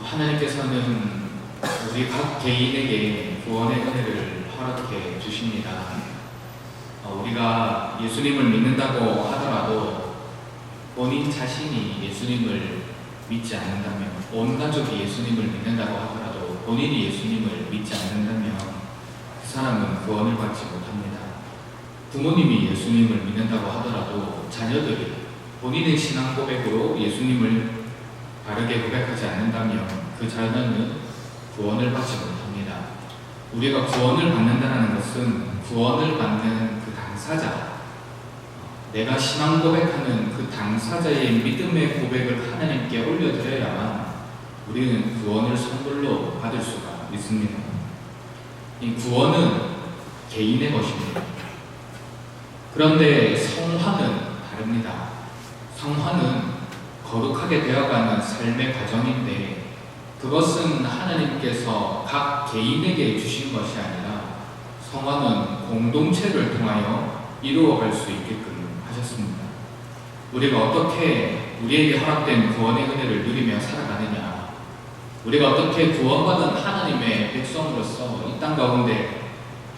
하나님께서는 우리 각 개인에게 구원의 은혜를 허락해 주십니다. 우리가 예수님을 믿는다고 하더라도 본인 자신이 예수님을 믿지 않는다면, 온 가족이 예수님을 믿는다고 하더라도 본인이 예수님을 믿지 않는다면 그 사람은 구원을 받지 못합니다. 부모님이 예수님을 믿는다고 하더라도 자녀들이 본인의 신앙 고백으로 예수님을 바르게 고백하지 않는다면 그 자녀는 구원을 받지 못합니다. 우리가 구원을 받는다는 것은 구원을 받는 그 당사자, 내가 신앙 고백하는 그 당사자의 믿음의 고백을 하나님께 올려드려야만 우리는 구원을 선물로 받을 수가 있습니다. 이 구원은 개인의 것입니다. 그런데 성화는 다릅니다. 성화는 거룩하게 되어가는 삶의 과정인데 그것은 하나님께서 각 개인에게 주신 것이 아니라 성화는 공동체를 통하여 이루어갈 수 있게끔 하셨습니다. 우리가 어떻게 우리에게 허락된 구원의 은혜를 누리며 살아가느냐, 우리가 어떻게 구원받은 하나님의 백성으로서 이 땅 가운데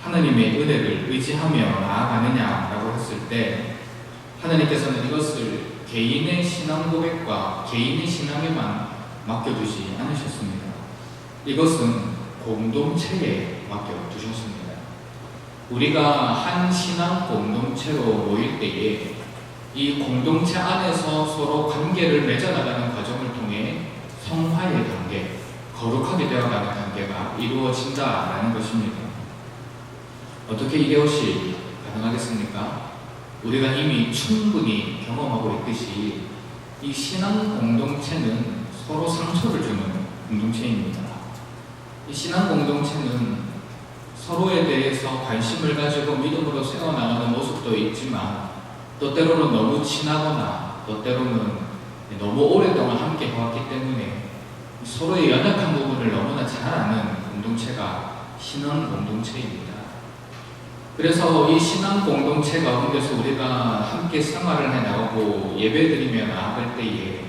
하나님의 은혜를 의지하며 나아가느냐라고 했을 때 하나님께서는 이것을 개인의 신앙 고백과 개인의 신앙에만 맡겨두지 않으셨습니다. 이것은 공동체에 맡겨두셨습니다. 우리가 한 신앙 공동체로 모일 때에 이 공동체 안에서 서로 관계를 맺어나가는 과정을 통해 성화의 단계, 거룩하게 되어가는 단계가 이루어진다라는 것입니다. 어떻게 이것이 가능하겠습니까? 우리가 이미 충분히 경험하고 있듯이 이 신앙 공동체는 서로 상처를 주는 공동체입니다. 이 신앙 공동체는 서로에 대해서 관심을 가지고 믿음으로 세워나가는 모습도 있지만 또 때로는 너무 친하거나 또 때로는 너무 오랫동안 함께 해왔기 때문에 서로의 연약한 부분을 너무나 잘 아는 공동체가 신앙 공동체입니다. 그래서 이 신앙 공동체 가운데서 우리가 함께 생활을 해나가고 예배드리며 나아갈 때에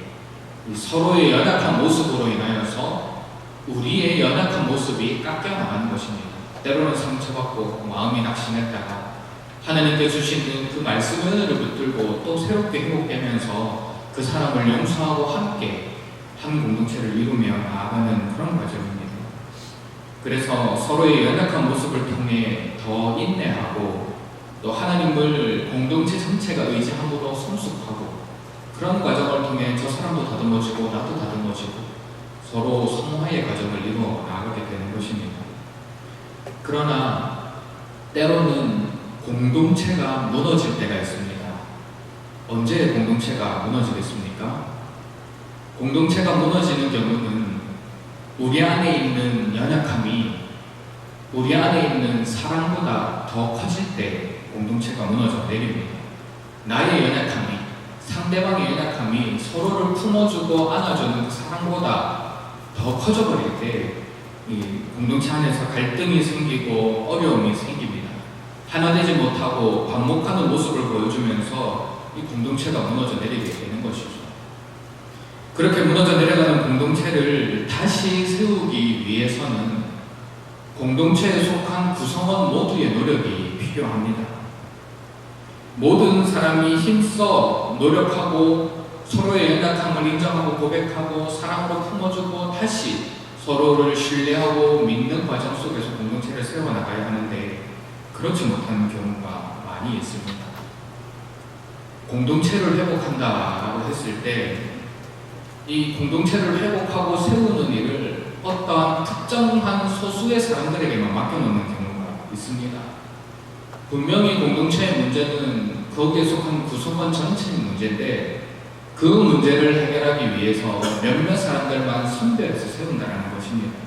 서로의 연약한 모습으로 인하여서 우리의 연약한 모습이 깎여나가는 것입니다. 때로는 상처받고 마음이 낙심했다가 하나님께 주시는 그 말씀의 은혜를 붙들고 또 새롭게 회복되면서 그 사람을 용서하고 함께 한 공동체를 이루며 나아가는 그런 과정입니다. 그래서 서로의 연약한 모습을 통해 더 인내하고 또 하나님을 공동체 전체가 의지함으로 성숙하고 그런 과정을 통해 저 사람도 다듬어지고 나도 다듬어지고 서로 성화의 과정을 이루어 나가게 되는 것입니다. 그러나 때로는 공동체가 무너질 때가 있습니다. 언제 공동체가 무너지겠습니까? 공동체가 무너지는 경우는 우리 안에 있는 연약함이 우리 안에 있는 사랑보다 더 커질 때 공동체가 무너져 내립니다. 나의 연약함이, 상대방의 연약함이 서로를 품어주고 안아주는 그 사랑보다 더 커져버릴 때 이 공동체 안에서 갈등이 생기고 어려움이 생깁니다. 하나 되지 못하고 반목하는 모습을 보여주면서 이 공동체가 무너져 내리게 되는 것이죠. 그렇게 무너져 내려가는 공동체를 다시 세우기 위해서는 공동체에 속한 구성원 모두의 노력이 필요합니다. 모든 사람이 힘써 노력하고 서로의 연약함을 인정하고 고백하고 사랑으로 품어주고 다시 서로를 신뢰하고 믿는 과정 속에서 공동체를 세워나가야 하는데 그렇지 못하는 경우가 많이 있습니다. 공동체를 회복한다라고 했을 때 이 공동체를 회복하고 세우는 일을 어떠한 특정한 소수의 사람들에게만 맡겨놓는 경우가 있습니다. 분명히 공동체의 문제는 거기에 속한 구성원 전체의 문제인데 그 문제를 해결하기 위해서 몇몇 사람들만 선별해서 세운다는 것입니다.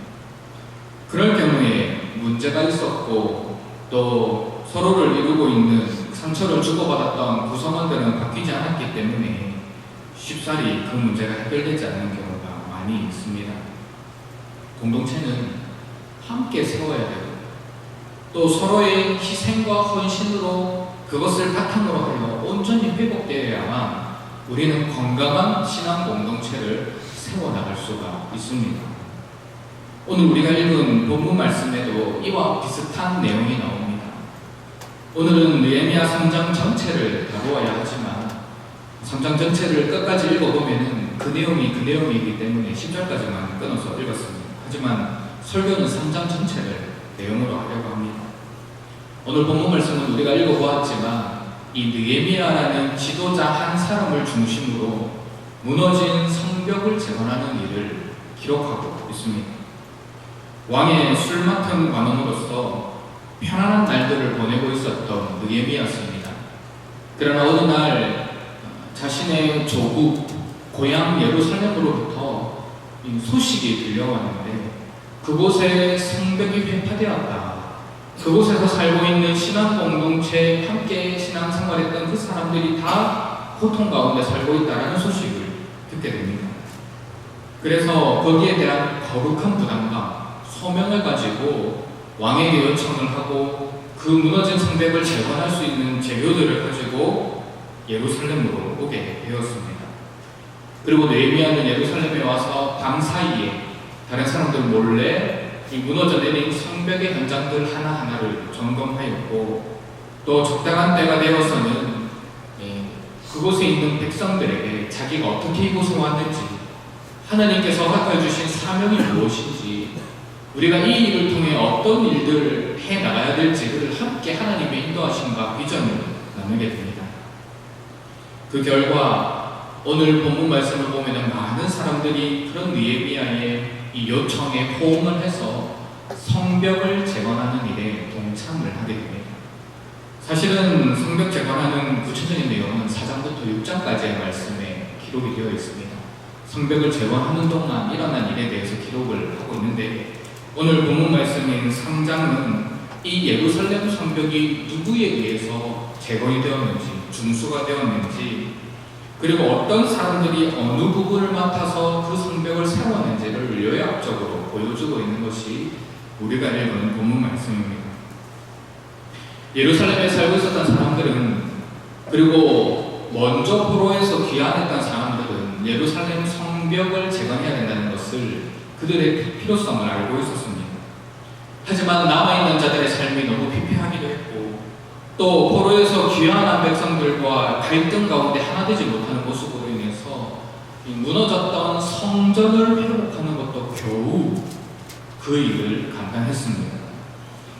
그럴 경우에 문제가 있었고 또 서로를 이루고 있는 상처를 주고받았던 구성원들은 바뀌지 않았기 때문에 쉽사리 그 문제가 해결되지 않는 경우가 많이 있습니다. 공동체는 함께 세워야 되고 또 서로의 희생과 헌신으로 그것을 바탕으로 하여 온전히 회복되어야만 우리는 건강한 신앙 공동체를 세워나갈 수가 있습니다. 오늘 우리가 읽은 본문 말씀에도 이와 비슷한 내용이 나옵니다. 오늘은 느헤미야 3장 전체를 다루어야 하지만 3장 전체를 끝까지 읽어보면 그 내용이기 때문에 10절까지만 끊어서 읽었습니다. 하지만 설교는 3장 전체를 내용으로 하려고 합니다. 오늘 본문 말씀은 우리가 읽어보았지만 이 느헤미야라는 지도자 한 사람을 중심으로 무너진 성벽을 재건하는 일을 기록하고 있습니다. 왕의 술 맡은 관원으로서 편안한 날들을 보내고 있었던 느헤미야였습니다. 그러나 어느 날 자신의 조국 고향 예루살렘으로부터 소식이 들려왔는데 그곳에 성벽이 회파되었다. 그곳에서 살고 있는 신앙 공동체에 함께 신앙생활했던 그 사람들이 다 고통 가운데 살고 있다는 소식을 듣게 됩니다. 그래서 거기에 대한 거룩한 부담감, 소명을 가지고 왕에게 요청을 하고 그 무너진 성벽을 재건할 수 있는 재료들을 가지고 예루살렘으로 오게 되었습니다. 그리고 느헤미야는 예루살렘에 와서 밤 사이에 다른 사람들 몰래 이 무너져 내린 성벽의 현장들 하나하나를 점검하였고 또 적당한 때가 되어서는 그곳에 있는 백성들에게 자기가 어떻게 이곳에 왔는지 하나님께서 허락해주신 사명이 무엇인지 우리가 이 일을 통해 어떤 일들을 해나가야 될지를 함께 하나님의 인도하심과 비전을 나누게 됩니다. 그 결과 오늘 본문 말씀을 보면 많은 사람들이 그런 느헤미야의 이 요청에 호응을 해서 성벽을 재건하는 일에 동참을 하게 됩니다. 사실은 성벽 재건하는 구체적인 내용은 4장부터 6장까지의 말씀에 기록이 되어 있습니다. 성벽을 재건하는 동안 일어난 일에 대해서 기록을 하고 있는데 오늘 본문 말씀인 3장은 이 예루살렘 성벽이 누구에 의해서 재건이 되었는지, 중수가 되었는지, 그리고 어떤 사람들이 어느 부분을 맡아서 그 성벽을 세웠는지를 요약적으로 보여주고 있는 것이 우리가 읽은 본문 말씀입니다. 예루살렘에 살고 있었던 사람들은, 그리고 먼저 포로에서 귀환했던 사람들은 예루살렘 성벽을 재건해야 된다는 것을 그들의 필요성을 알고 있었습니다. 하지만 남아있는 자들의 삶이 너무 피폐하기도 했고 또 포로에서 귀환한 백성들과 갈등 가운데 하나 되지 못하는 모습으로 인해서 무너졌던 성전을 회복하는 것도 겨우 그 일을 감당했습니다.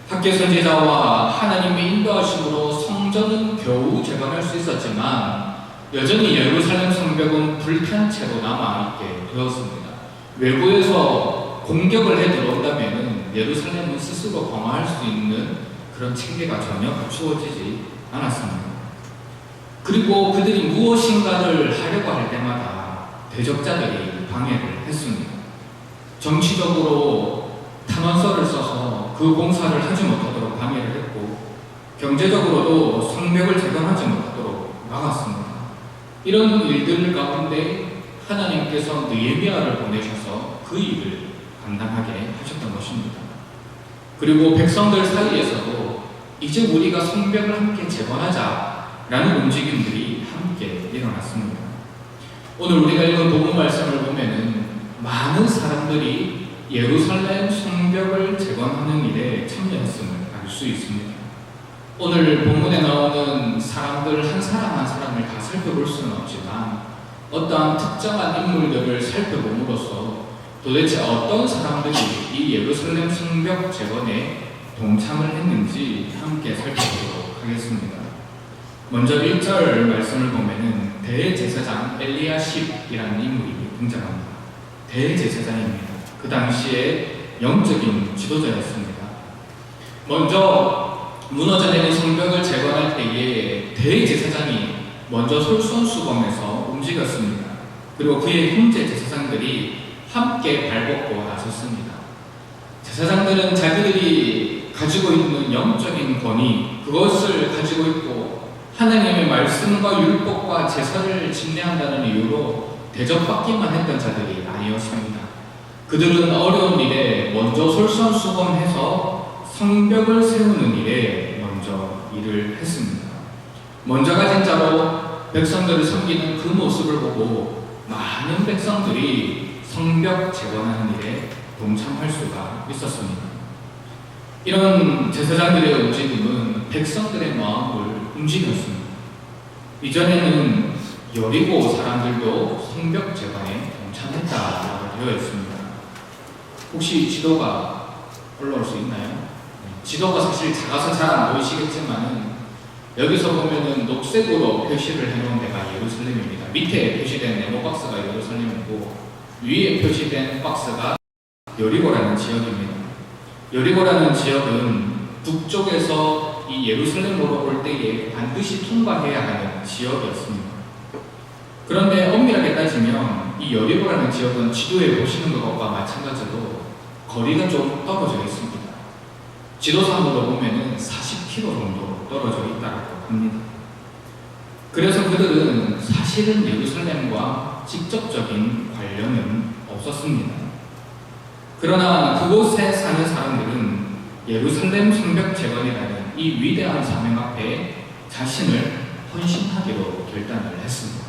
학계 선지자와 하나님의 인도하심으로 성전은 겨우 재건할 수 있었지만 여전히 예루살렘 성벽은 불탄 채로 남아있게 되었습니다. 외부에서 공격을 해 들어온다면 예루살렘은 스스로 방어할 수 있는 그런 체계가 전혀 갖추어지지 않았습니다. 그리고 그들이 무엇인가를 하려고 할 때마다 대적자들이 방해를 했습니다. 정치적으로 탄원서를 써서 그 공사를 하지 못하도록 방해를 했고 경제적으로도 성벽을 재건하지 못하도록 막았습니다. 이런 일들 가운데 하나님께서 느헤미야를 보내셔서 그 일을 감당하게 하셨던 것입니다. 그리고 백성들 사이에서도 이제 우리가 성벽을 함께 재건하자라는 움직임들이 함께 일어났습니다. 오늘 우리가 읽은 본문 말씀을 보면은 많은 사람들이 예루살렘 성벽을 재건하는 일에 참여했음을 알 수 있습니다. 오늘 본문에 나오는 사람들 한 사람 한 사람을 다 살펴볼 수는 없지만 어떠한 특정한 인물들을 살펴봄으로써 도대체 어떤 사람들이 이 예루살렘 성벽 재건에 동참을 했는지 함께 살펴보도록 하겠습니다. 먼저 1절 말씀을 보면은 대제사장 엘리야십이라는 인물이 등장합니다. 대제사장입니다. 그 당시에 영적인 지도자였습니다. 먼저 무너져 내린 성벽을 재건할 때에 대제사장이 먼저 솔선수범해서 움직였습니다. 그리고 그의 형제 제사장들이 함께 발벗고 나섰습니다. 제사장들은 자기들이 가지고 있는 영적인 권위, 그것을 가지고 있고 하나님의 말씀과 율법과 제사를 집례한다는 이유로 대접받기만 했던 자들이 아니었습니다. 그들은 어려운 일에 먼저 솔선수범해서 성벽을 세우는 일에 먼저 일을 했습니다. 먼저 가진 자로 백성들을 섬기는 그 모습을 보고 많은 백성들이 성벽 재건하는 일에 동참할 수가 있었습니다. 이런 제사장들의 움직임은 백성들의 마음을 움직였습니다. 이전에는 여리고 사람들도 성벽 재건에 동참했다라고 되어 있습니다. 혹시 지도가 올라올 수 있나요? 지도가 사실 작아서 잘 안 보이시겠지만 여기서 보면은 녹색으로 표시를 해놓은 데가 예루살렘입니다. 밑에 표시된 네모 박스가 예루살렘이고 위에 표시된 박스가 여리고라는 지역입니다. 여리고라는 지역은 북쪽에서 이 예루살렘으로 올 때에 반드시 통과해야 하는 지역이었습니다. 그런데 엄밀하게 따지면 이 여리고라는 지역은 지도에 보시는 것과 마찬가지로 거리가 좀 떨어져 있습니다. 지도상으로 보면은 40km 정도 떨어져 있다고 합니다. 그래서 그들은 사실은 예루살렘과 직접적인 관련은 없었습니다. 그러나 그곳에 사는 사람들은 예루살렘 성벽 재건이라는 이 위대한 사명 앞에 자신을 헌신하기로 결단을 했습니다.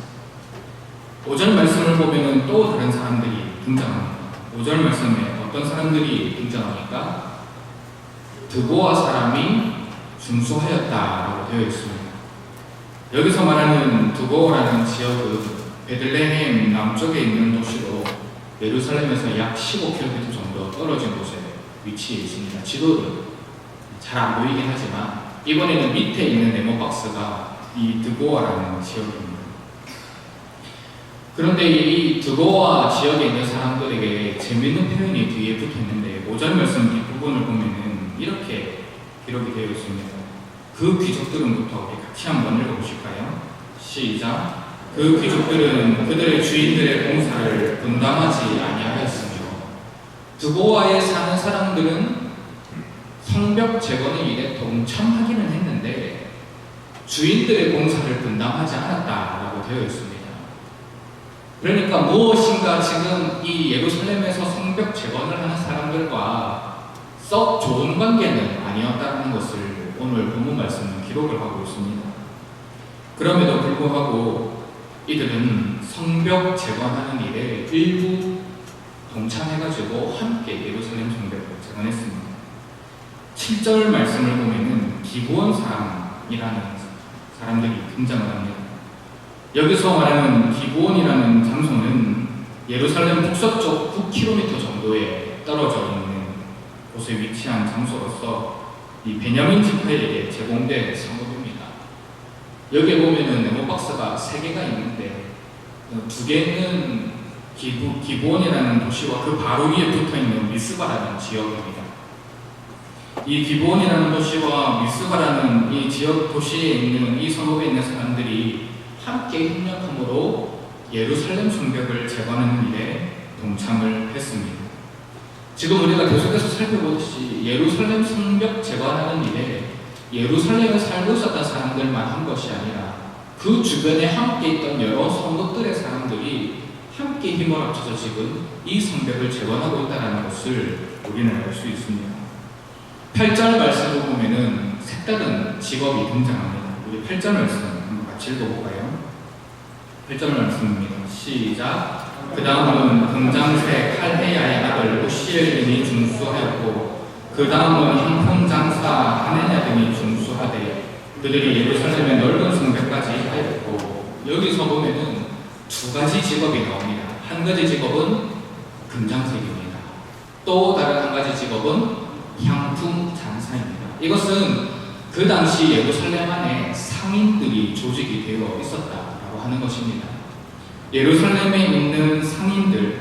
5절 말씀을 보면 또 다른 사람들이 등장합니다. 5절 말씀에 어떤 사람들이 등장하니까 드고아 사람이 중수하였다라고 되어 있습니다. 여기서 말하는 드고아라는 지역은 베들레헴 남쪽에 있는 도시로 예루살렘에서 약 15km 정도 떨어진 곳에 위치해 있습니다. 지도는 잘 안 보이긴 하지만 이번에는 밑에 있는 네모 박스가 이 드고아라는 지역입니다. 그런데 이 드고아 지역에 있는 사람들에게 재미있는 표현이 뒤에 붙어 있는데 5절 말씀 뒷부분을 보면은 이렇게 기록이 되어 있습니다. 그 귀족들은부터 우리 같이 한번 읽어보실까요? 시작. 그 귀족들은 그들의 주인들의 봉사를 분담하지 아니하였으며 드고아에 사는 사람들은 성벽 재건의 일에 동참하기는 했는데 주인들의 봉사를 분담하지 않았다라고 되어 있습니다. 그러니까 무엇인가 지금 이 예루살렘에서 성벽 재건을 하는 사람들과 썩 좋은 관계는 아니었다는 것을 오늘 본문 말씀은 기록을 하고 있습니다. 그럼에도 불구하고 이들은 성벽 재건하는 일에 일부 동참해가지고 함께 예루살렘 성벽을 재건했습니다. 7절 말씀을 보면은 기브온 사람이라는 사람들이 등장을 합니다. 여기서 말하는 기브온이라는 장소는 예루살렘 북서쪽 9km 정도에 떨어져 있는 곳에 위치한 장소로서 이 베냐민 지파에게 제공된 성읍입니다. 여기에 보면은 네모 박스가 3개가 있는데 2개는 기브온이라는 도시와 그 바로 위에 붙어 있는 미스바라는 지역입니다. 이 기브온이라는 도시와 미스바라는 이 지역 도시에 있는 이 성읍에 있는 사람들이 함께 협력함으로 예루살렘 성벽을 재건하는 일에 동참을 했습니다. 지금 우리가 계속해서 살펴보듯이 예루살렘 성벽 재건하는 일에 예루살렘에 살고 있었던 사람들만 한 것이 아니라 그 주변에 함께 있던 여러 성읍들의 사람들이 함께 힘을 합쳐서 지금 이 성벽을 재건하고 있다는 것을 우리는 알 수 있습니다. 8절 말씀을 보면은 색다른 직업이 등장합니다. 우리 8절 말씀 한번 같이 읽어볼까요? 8절 말씀입니다. 시작. 그 다음은 금장세 칼헤야의 아들 우시엘 등이 중수하였고 그 다음은 형통장사 하네냐 등이 중수하되 그들이 예루살렘의 넓은 성벽까지 하였고 여기서 보면은 2가지 직업이 나옵니다. 한 가지 직업은 금장색입니다. 또 다른 한 가지 직업은 향품장사입니다. 이것은 그 당시 예루살렘 안에 상인들이 조직이 되어 있었다라고 하는 것입니다. 예루살렘에 있는 상인들,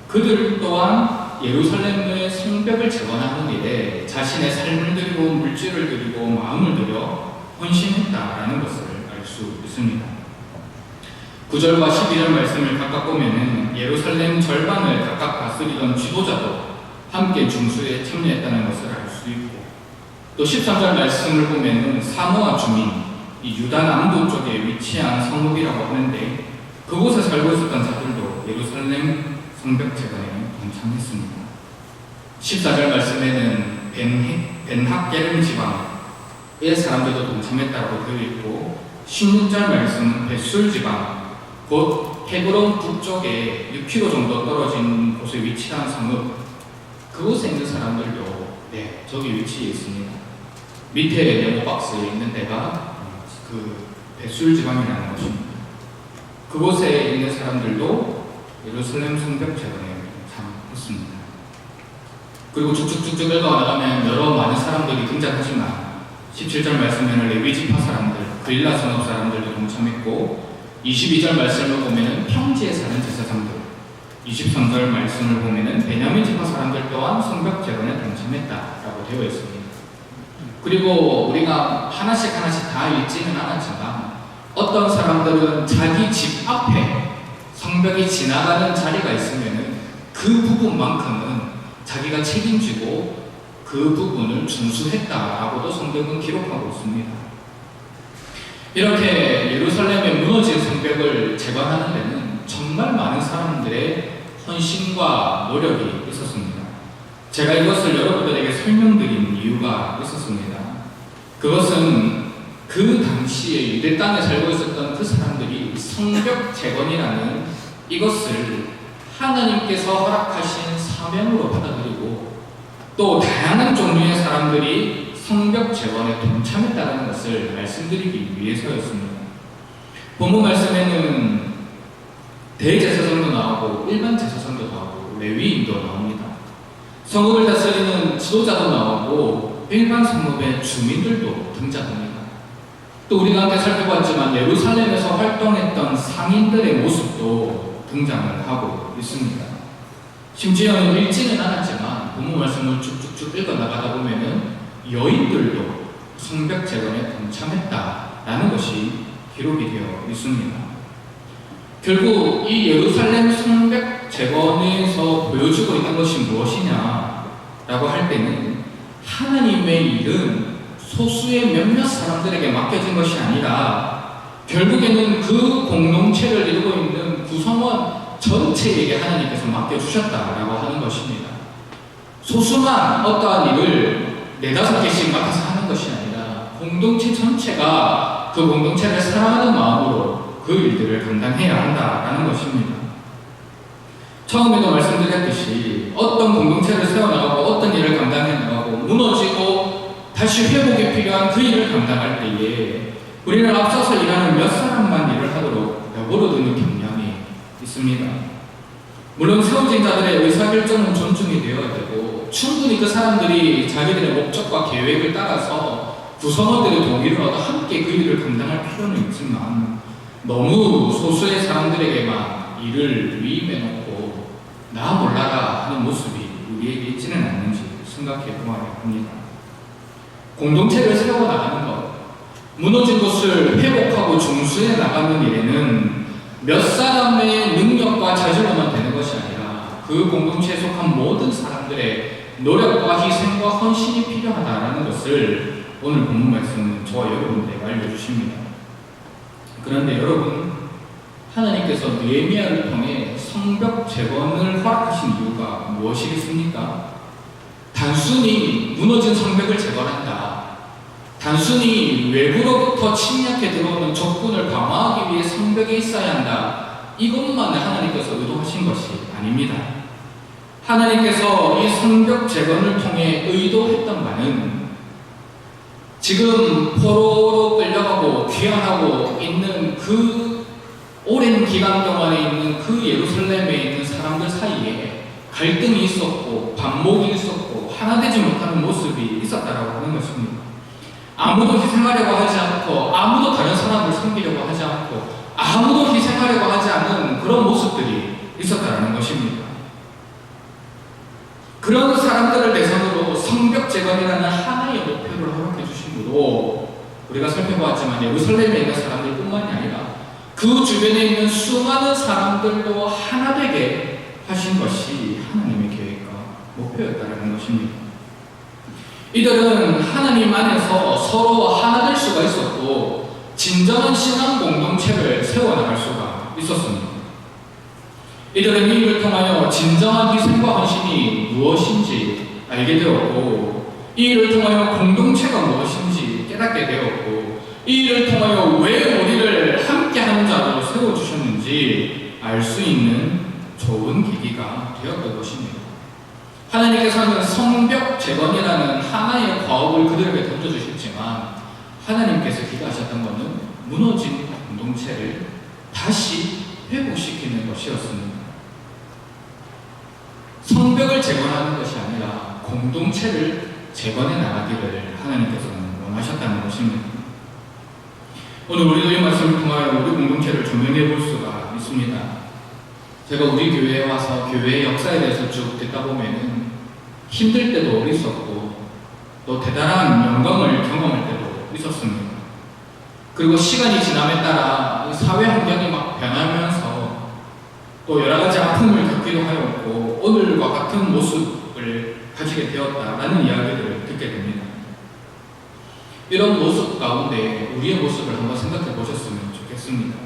그들 또한 예루살렘의 성벽을 재건하는 일에 자신의 삶을 드리고 물질을 드리고 마음을 들여 헌신했다라는 것을 알 수 있습니다. 9절과 12절 말씀을 각각 보면은 예루살렘 절반을 각각 다스리던 지도자도 함께 중수에 참여했다는 것을 알 수 있고 또 13절 말씀을 보면은 사모아 주민, 이 유다 남부 쪽에 위치한 성읍이라고 하는데 그곳에 살고 있었던 자들도 예루살렘 성벽 재건에 동참했습니다. 14절 말씀에는 벤학게름 지방의 사람들도 동참했다고 되어 있고 16절 말씀은 벳술 지방, 곧 헤브론 북쪽에 6km 정도 떨어진 곳에 위치한 성읍, 그곳에 있는 사람들도 저기 위치에 있습니다. 밑에 네모 박스에 있는 데가 그 베술 지방이라는 곳입니다. 그곳에 있는 사람들도 예루살렘 성벽 재건에 참했습니다. 그리고 쭉쭉쭉쭉 읽어나가면 여러 많은 사람들이 등장하지만 17절 말씀에는 레위 지파 사람들, 그릴라 성읍 사람들도 동참했고 22절 말씀을 보면은 평지에 사는 제사장들, 23절 말씀을 보면은 베냐민 지파 사람들 또한 성벽 재건에 동참했다라고 되어 있습니다. 그리고 우리가 하나씩 다 읽지는 않았지만 어떤 사람들은 자기 집 앞에 성벽이 지나가는 자리가 있으면은 그 부분만큼은 자기가 책임지고 그 부분을 준수했다라고도 성경은 기록하고 있습니다. 이렇게 예루살렘의 무너진 성벽을 재건하는 데는 정말 많은 사람들의 헌신과 노력이 있었습니다. 제가 이것을 여러분들에게 설명드린 이유가 있었습니다. 그것은 그 당시에 유대 땅에 살고 있었던 그 사람들이 성벽 재건이라는 이것을 하나님께서 허락하신 사명으로 받아들이고 또 다양한 종류의 사람들이 성벽 재건에 동참했다는 것을 말씀드리기 위해서였습니다. 본문 말씀에는 대제사장도 나오고 일반 제사장도 나오고 레위인도 나옵니다. 성읍을 다스리는 지도자도 나오고 일반 성읍의 주민들도 등장합니다. 또 우리가 함께 살펴봤지만 예루살렘에서 활동했던 상인들의 모습도 등장을 하고 있습니다. 심지어는 읽지는 않았지만 본문 말씀을 쭉쭉쭉 읽어나가다 보면은 여인들도 성벽 재건에 동참했다라는 것이 기록이 되어 있습니다. 결국 이 예루살렘 성벽 재건에서 보여주고 있는 것이 무엇이냐라고 할 때는 하나님의 일은 소수의 몇몇 사람들에게 맡겨진 것이 아니라 결국에는 그 공동체를 이루고 있는 구성원 전체에게 하나님께서 맡겨주셨다라고 하는 것입니다. 소수만 어떠한 일을 4-5개씩 맡아서 하는 것이 아니라 공동체 전체가 그 공동체를 사랑하는 마음으로 그 일들을 감당해야 한다라는 것입니다. 처음에도 말씀드렸듯이 어떤 공동체를 세워나가고 어떤 일을 감당해 나가고 무너지고 다시 회복이 필요한 그 일을 감당할 때에 우리는 앞서서 일하는 몇 사람만 일을 하도록 내버려두는 경향이 있습니다. 물론 세워진 자들의 의사결정은 존중이 되어야 되고 충분히 그 사람들이 자기들의 목적과 계획을 따라서 구성원들의 동의를 얻어 함께 그 일을 감당할 필요는 있지만 너무 소수의 사람들에게만 일을 위임해놓고 나 몰라라 하는 모습이 우리에게 있지는 않는지 생각해 보아야 합니다. 공동체를 세워나가는 것, 무너진 것을 회복하고 중수해 나가는 일에는 몇 사람의 능력과 자질로만 되는 것이 아니라 그 공동체에 속한 모든 사람들의 노력과 희생과 헌신이 필요하다는 것을 오늘 본문 말씀은 저와 여러분들에게 알려주십니다. 그런데 여러분, 하나님께서 느헤미야를 통해 성벽 재건을 허락하신 이유가 무엇이겠습니까? 단순히 무너진 성벽을 재건한다, 단순히 외부로부터 침략해 들어오는 적군을 방어하기 위해 성벽에 있어야 한다, 이것만 하나님께서 의도하신 것이 아닙니다. 하나님께서 이 성벽 재건을 통해 의도했던 바는 지금 포로로 끌려가고 귀환하고 있는 그 오랜 기간 동안에 있는 그 예루살렘에 있는 사람들 사이에 갈등이 있었고 반목이 있었고 하나 되지 못하는 모습이 있었다라고 하는 것입니다. 아무도 희생하려고 하지 않고 아무도 다른 사람을 섬기려고 하지 않고 아무도 희생하려고 하지 않는 그런 모습들이 있었다라는 것입니다. 그런 사람들을 대상으로 성벽 재건이라는 하나의 목표를 허락해 주신 것도 우리가 살펴보았지만 예루살렘에 있는 사람들뿐만이 아니라 그 주변에 있는 수많은 사람들도 하나 되게 하신 것이 하나님의 계획과 목표였다는 것입니다. 이들은 하나님 안에서 서로 하나 될 수가 있었고 진정한 신앙 공동체를 세워나갈 수가 있었습니다. 이들은 이 일을 통하여 진정한 희생과 헌신이 무엇인지 알게 되었고 이 일을 통하여 공동체가 무엇인지 깨닫게 되었고 이 일을 통하여 왜 우리를 함께하는 자로 세워주셨는지 알 수 있는 좋은 계기가 되었던 것입니다. 하나님께서는 성벽 재건이라는 하나의 과업을 그들에게 던져주셨지만 하나님께서 기도하셨던 것은 무너진 공동체를 다시 회복시키는 것이었습니다. 성벽을 재건하는 것이 아니라 공동체를 재건해 나가기를 하나님께서는 원하셨다는 것입니다. 오늘 우리도 이 말씀을 통하여 우리 공동체를 조명해 볼 수가 있습니다. 제가 우리 교회에 와서 교회의 역사에 대해서 쭉 듣다 보면은 힘들 때도 있었고 또 대단한 영광을 경험할 때도 있었습니다. 그리고 시간이 지남에 따라 사회 환경이 막 변하면서 또 여러 가지 아픔을 겪기도 하였고 오늘과 같은 모습을 가지게 되었다라는 이야기들을 듣게 됩니다. 이런 모습 가운데 우리의 모습을 한번 생각해 보셨으면 좋겠습니다.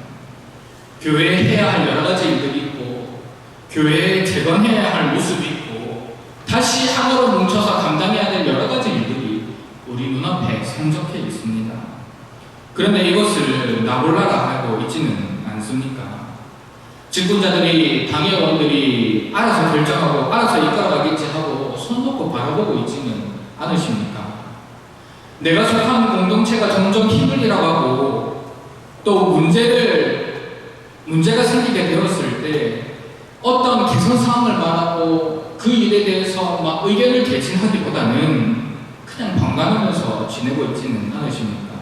교회에 해야 할 여러 가지 일들이 있고 교회에 재건해야 할 모습이 있고 다시 하나로 뭉쳐서 감당해야 될 여러 가지 일들이 우리 눈앞에 산적해 있습니다. 그런데 이것을 나몰라라 하고 있지는 않습니까? 직분자들이, 당회원들이 알아서 결정하고 알아서 이끌어가겠지 하고 손 놓고 바라보고 있지는 않으십니까? 내가 속한 공동체가 점점 힘을 잃어가고 또 문제가 생기게 되었을 때 어떤 개선 사항을 말하고 그 일에 대해서 막 의견을 개진하기보다는 그냥 방관하면서 지내고 있지는 않으십니까?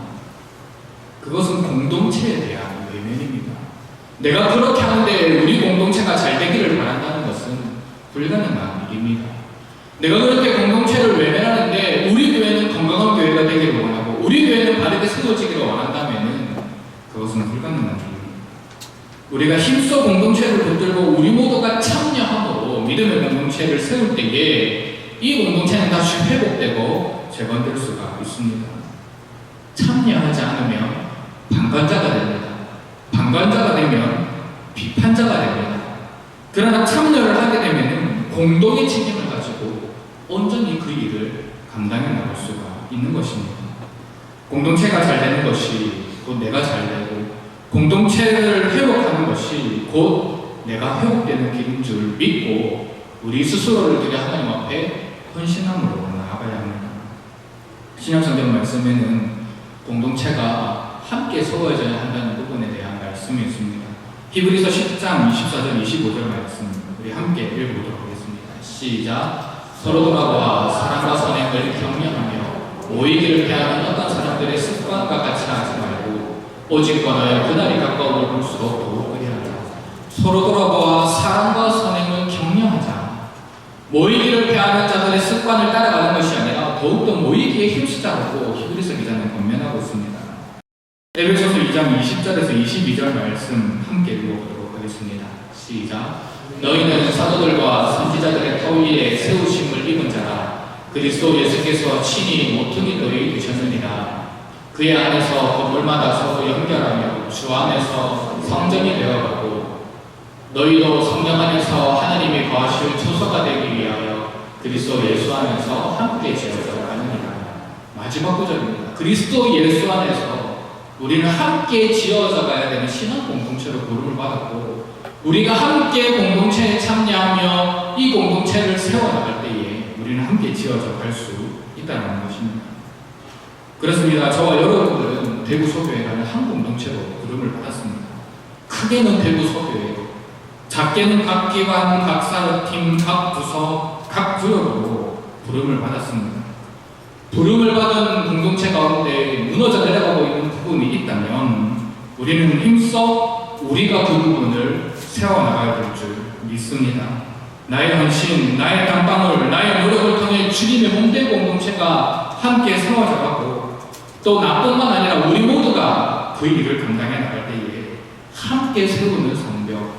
그것은 공동체에 대한 외면입니다. 내가 그렇게 하는데 우리 공동체가 잘 되기를 바란다는 것은 불가능한 일입니다. 내가 그렇게 공동체를 외면하는데 우리 교회는 건강한 교회가 되기를 원하고 우리 교회는 바르게 세워지기를 원한다면 그것은 불가능한 일입니다. 우리가 힘써 공동체를 붙들고 우리 모두가 참여함으로 믿음의 공동체를 세울 때에 이 공동체는 다시 회복되고 재건될 수가 있습니다. 참여하지 않으면 방관자가 됩니다. 방관자가 되면 비판자가 됩니다. 그러나 참여를 하게 되면 공동의 책임을 가지고 온전히 그 일을 감당해 나갈 수가 있는 것입니다. 공동체가 잘 되는 것이 곧 내가 잘 되고 공동체를 회복하는 것이 곧 내가 회복되는 길인 줄 믿고 우리 스스로를 드려 하나님 앞에 헌신함으로 나아가야 합니다. 신약성경 말씀에는 공동체가 함께 세워져야 한다는 부분에 대한 말씀이 있습니다. 히브리서 10장 24절 25절 말씀 우리 함께 읽어보도록 하겠습니다. 시작. 서로 돌아와 사랑과 선행을 격려하며 모이기를 피하는 어떤 사람들의 습관과 같이 하지 말고 오직 권하여 그날이 가까워 볼수록 더욱 의하자. 서로 돌아보아 사랑과 선행을 격려하자. 모이기를 피하는 자들의 습관을 따라가는 것이 아니라 더욱더 모이기에 힘쓰자고 히브리서 기자는 권면하고 있습니다. 에베소서 2장 20절에서 22절 말씀 함께 읽어보도록 하겠습니다. 시작. 너희는 사도들과 선지자들의 터 위에 세우심을 입은 자라. 그리스도 예수께서 친히 모퉁이 돌이 되셨느니라. 그의 안에서 건물마다 서로 연결하며 주 안에서 성전이 되어가고 너희도 성령 안에서 하나님이 거하실 초소가 되기 위하여 그리스도 예수 안에서 함께 지어져 가느니라. 마지막 구절입니다. 그리스도 예수 안에서 우리는 함께 지어져 가야 되는 신앙 공동체로 부름을 받았고 우리가 함께 공동체에 참여하며 이 공동체를 세워나갈 때에 우리는 함께 지어져 갈 수 있다는 것입니다. 그렇습니다. 저와 여러분들은 대구 소교회라는 한 공동체로 부름을 받았습니다. 크게는 대구 소교회, 작게는 각 기관, 각 사업팀, 각 부서, 각 구역으로 부름을 받았습니다. 부름을 받은 공동체 가운데 무너져 내려가고 있는 부분이 있다면 우리는 힘써 우리가 그 부분을 세워나가야 될 줄 믿습니다. 나의 헌신, 나의 땀방울, 나의 노력을 통해 주님의 몸된 공동체가 함께 세워져가고 또 나뿐만 아니라 우리 모두가 그 일을 감당해 나갈 때에 함께 세우는 성벽,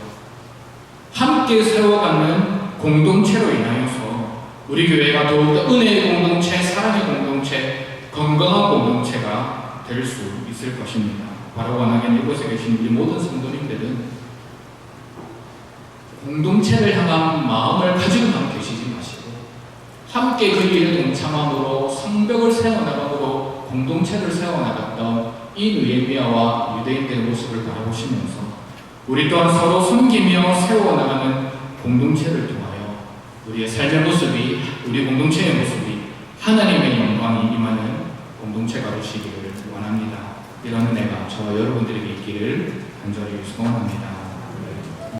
함께 세워가는 공동체로 인하여서 우리 교회가 더욱더 은혜의 공동체, 사랑의 공동체, 건강한 공동체가 될 수 있을 것입니다. 바로 원하는 이곳에 계신 우리 모든 성도님들은 공동체를 향한 마음을 가지고만 계시지 마시고 함께 그 일에 동참함으로 성벽을 세워나가므로 공동체를 세워나갔던 이 느헤미야와 유대인들의 모습을 바라보시면서 우리 또한 서로 섬기며 세워나가는 공동체를 통하여 우리의 삶의 모습이, 우리 공동체의 모습이 하나님의 영광이 임하는 공동체가 되시기를 원합니다. 이런 은혜가 저와 여러분들에게 있기를 간절히 소원합니다.